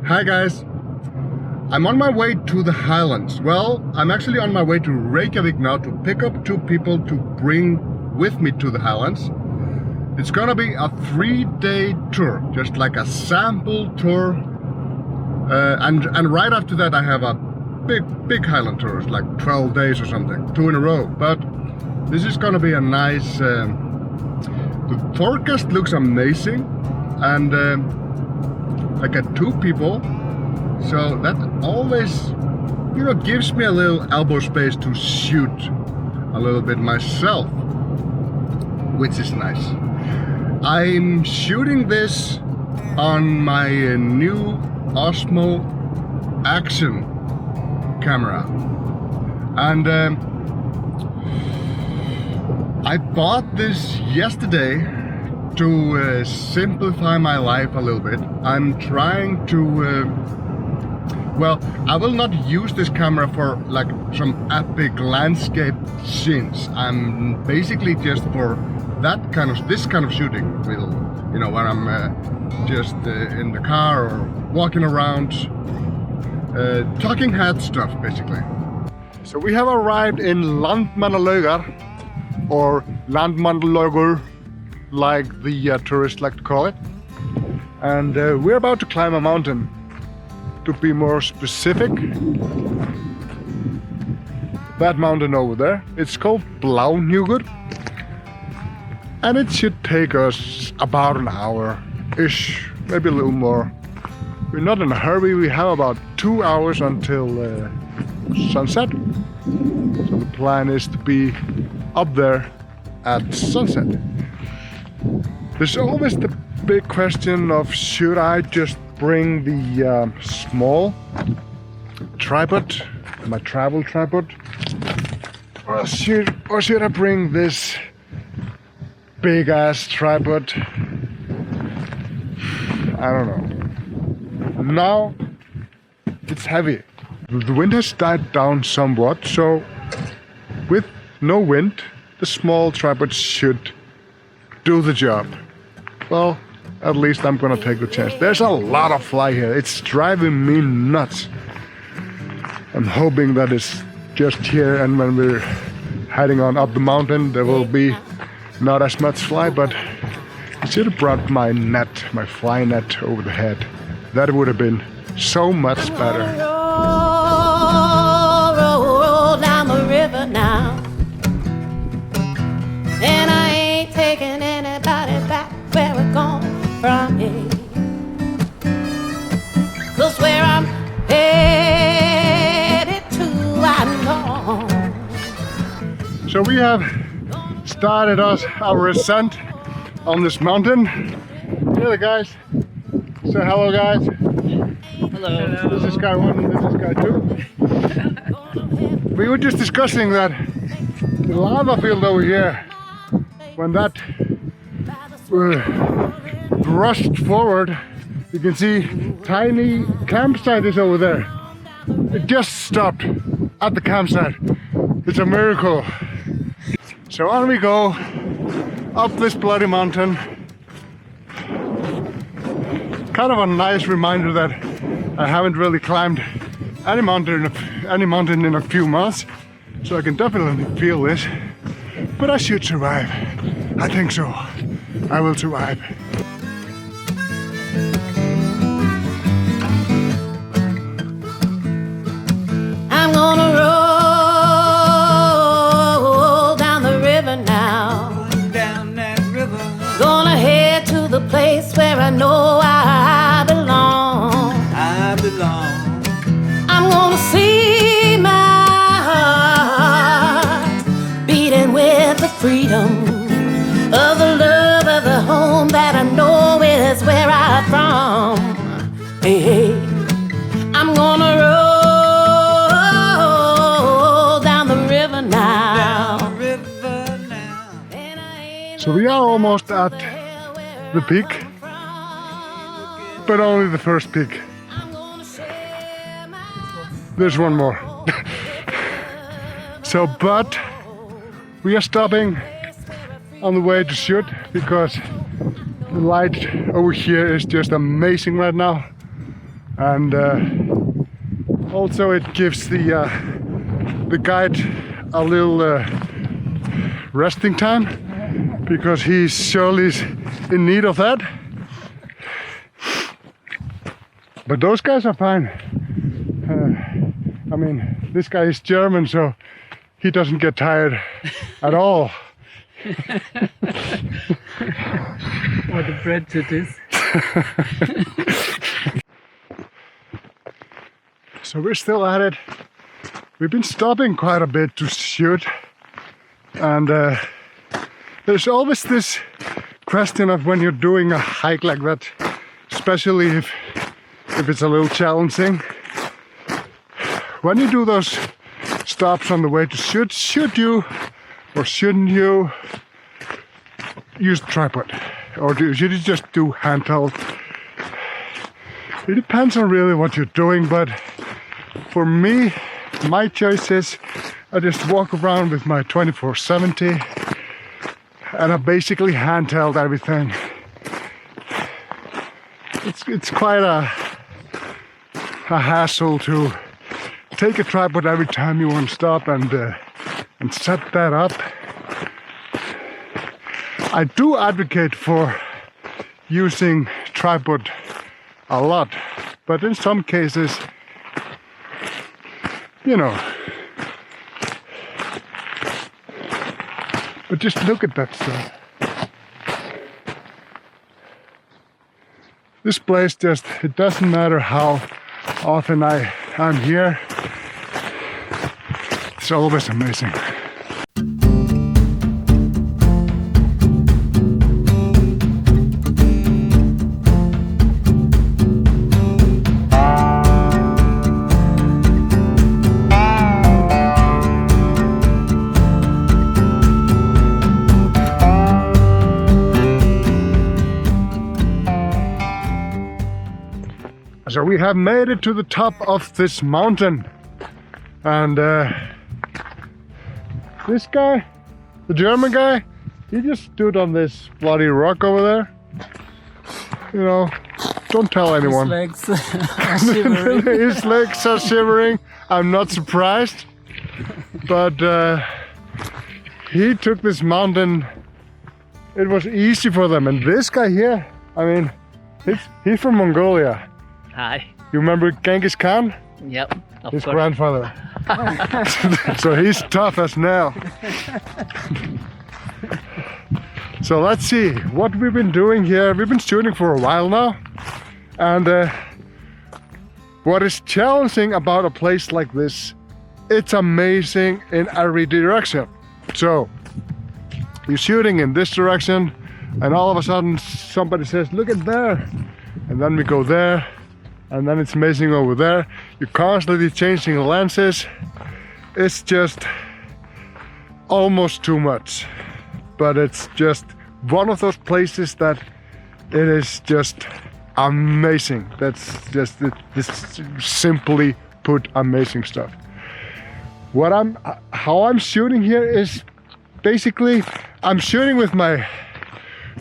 Hi guys, I'm on my way to the highlands. Well, I'm actually on my way to Reykjavik now to pick up 2 people to bring with me to the highlands. It's gonna be a 3-day tour, just like a sample tour. And right after that I have a big highland tour, like 12 days or something, 2 in a row. But this is gonna be a nice, the forecast looks amazing, and I got 2 people, so that always, you know, gives me a little elbow space to shoot a little bit myself, which is nice. I'm shooting this on my new Osmo Action camera, and I bought this yesterday to simplify my life a little bit. I'm trying to, well, I will not use this camera for like some epic landscape scenes. I'm basically just for this kind of shooting, you know, when I'm just in the car or walking around, talking head stuff basically. So we have arrived in Landmannalaugar, or Landmannalaugar, like the tourists like to call it, and we're about to climb a mountain. To be more specific, that mountain over there, it's called Bláhnjúkur, and it should take us about an hour-ish, maybe a little more. We're not in a hurry, we have about 2 hours until sunset, so the plan is to be up there at sunset. There's always the big question of, should I just bring the small tripod, my travel tripod, or should I bring this big ass tripod? I don't know. Now it's heavy. The wind has died down somewhat, so with no wind, the small tripod should do the job. Well, at least I'm gonna take the chance. There's a lot of fly here. It's driving me nuts. I'm hoping that it's just here, and when we're heading on up the mountain there will be not as much fly, but I should have brought my net, my fly net over the head. That would have been so much better. Roll down the river now, and I ain't taking anybody back where we're going from here. 'Cause where I'm headed to, I know. So we have started our ascent on this mountain. Here the guys. Say hello guys. Hello. This is guy 1 and this is guy 2. We were just discussing that the lava field over here, when that rushed forward, you can see tiny campsite is over there. It just stopped at the campsite. It's a miracle. So on we go up this bloody mountain. Kind of a nice reminder that I haven't really climbed any mountain in a few months, so I can definitely feel this. But I should survive. I think so. I will survive. I'm gonna roll down the river now. Down that river. Gonna head to the place where I know I belong. I belong. I'm gonna see my heart beating with the freedom of the love of the home that I know is where I'm from. Hey, hey. I'm gonna roll down the river now. Down the river now. So we are almost at the peak, but only the first peak. There's one more. So, but we are stopping on the way to shoot because the light over here is just amazing right now. and also it gives the guide a little resting time, because he's surely in need of that. But those guys are fine. I mean, this guy is German, so he doesn't get tired at all. What a prejudice. So we're still at it. We've been stopping quite a bit to shoot, and there's always this question of when you're doing a hike like that, especially if it's a little challenging. When you do those stops on the way to shoot, should you or shouldn't you use tripod, or should you just do handheld? It depends on really what you're doing, but for me, my choice is I just walk around with my 24-70 and I basically handheld everything. It's quite a hassle to take a tripod every time you want to stop and set that up. I do advocate for using tripod a lot, but in some cases, you know. But just look at that stuff. This place just, it doesn't matter how often I'm here, it's always amazing. So we have made it to the top of this mountain, and this guy, the German guy, he just stood on this bloody rock over there. You know, don't tell anyone. His legs are shivering. His legs are shivering. I'm not surprised, but he took this mountain. It was easy for them, and this guy here, I mean, he's from Mongolia. Hi. You remember Genghis Khan? Yep. Of His course. grandfather. So he's tough as nail. So let's see what we've been doing here. We've been shooting for a while now, and what is challenging about a place like this, it's amazing in every direction. So you're shooting in this direction, and all of a sudden somebody says, look at there, and then we go there, and then it's amazing over there. You're constantly changing the lenses. It's just almost too much, but it's just one of those places that it is just amazing. That's just it's simply put amazing stuff. How I'm shooting here is basically I'm shooting with my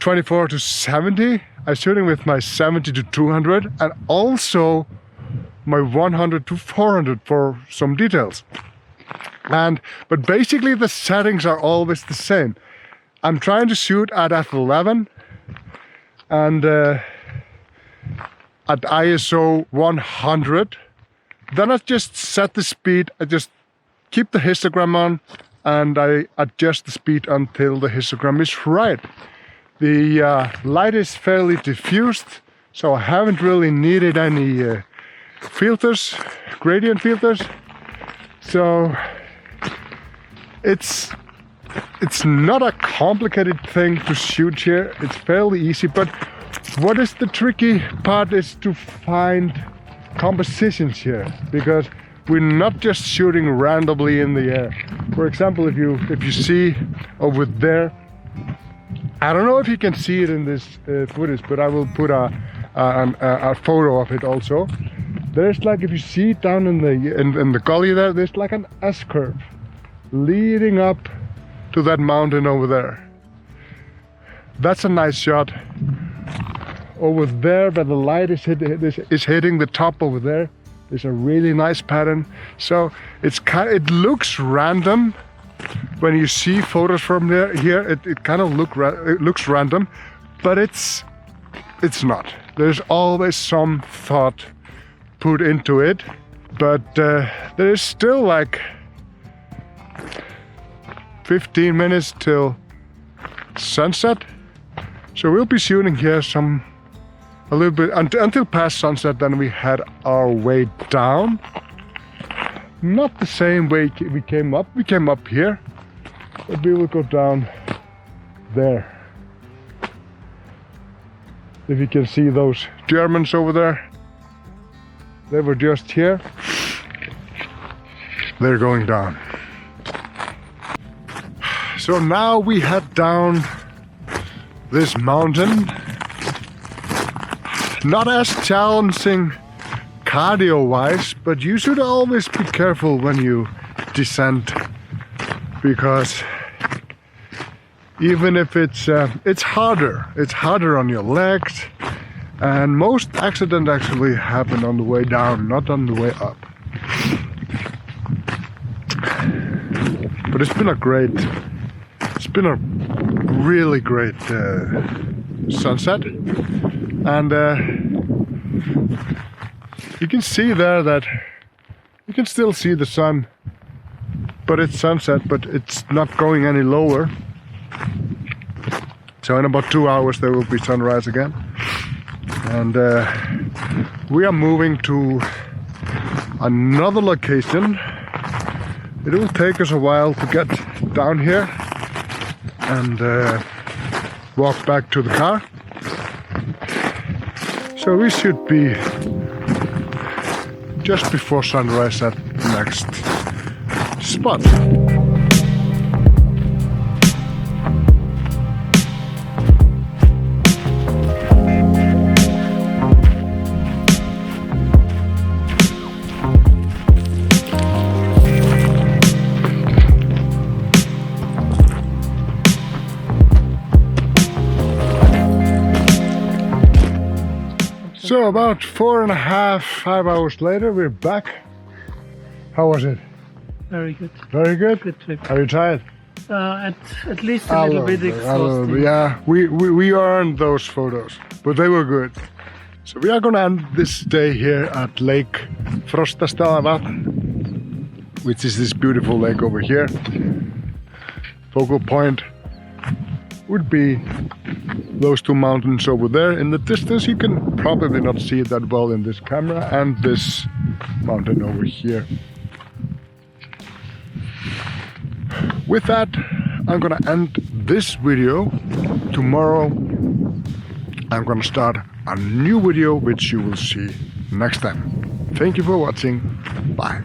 24-70. I'm shooting with my 70-200 and also my 100-400 for some details. But basically the settings are always the same. I'm trying to shoot at f11 and at ISO 100. Then I just set the speed. I just keep the histogram on and I adjust the speed until the histogram is right. The light is fairly diffused, so I haven't really needed any filters, gradient filters. So it's not a complicated thing to shoot here. It's fairly easy, but what is the tricky part is to find compositions here, because we're not just shooting randomly in the air. For example, if you see over there, I don't know if you can see it in this footage, but I will put a photo of it also. There's like, if you see down in the gully there, there's like an S-curve leading up to that mountain over there. That's a nice shot. over there, but the light is hitting the top over there. There's a really nice pattern. So it looks random when you see photos from here. It kind of looks random, but it's not. There's always some thought put into it, but there is still like 15 minutes till sunset. So we'll be shooting here a little bit until past sunset, then we head our way down. Not the same way we came up. We came up here, but we will go down there. If you can see those Germans over there, they were just here. They're going down. So now we head down this mountain. Not as challenging cardio-wise, but you should always be careful when you descend, because even if it's harder on your legs, and most accidents actually happen on the way down, not on the way up. But it's been a really great sunset, and you can see there that you can still see the sun, but it's sunset, but it's not going any lower. So in about 2 hours there will be sunrise again, and we are moving to another location. It will take us a while to get down here and walk back to the car. So we should be just before sunrise at the next spot. So about 4.5, 5 hours later, we're back. How was it? Very good. Very good? Good trip. Are you tired? At least a little bit exhausting. Yeah, we earned those photos, but they were good. So we are gonna end this day here at Lake Frostastaðavatn, which is this beautiful lake over here. Focal point would be those two mountains over there. In the distance you can probably not see it that well in this camera, and this mountain over here. With that, I'm gonna end this video. Tomorrow I'm gonna start a new video which you will see next time. Thank you for watching. Bye.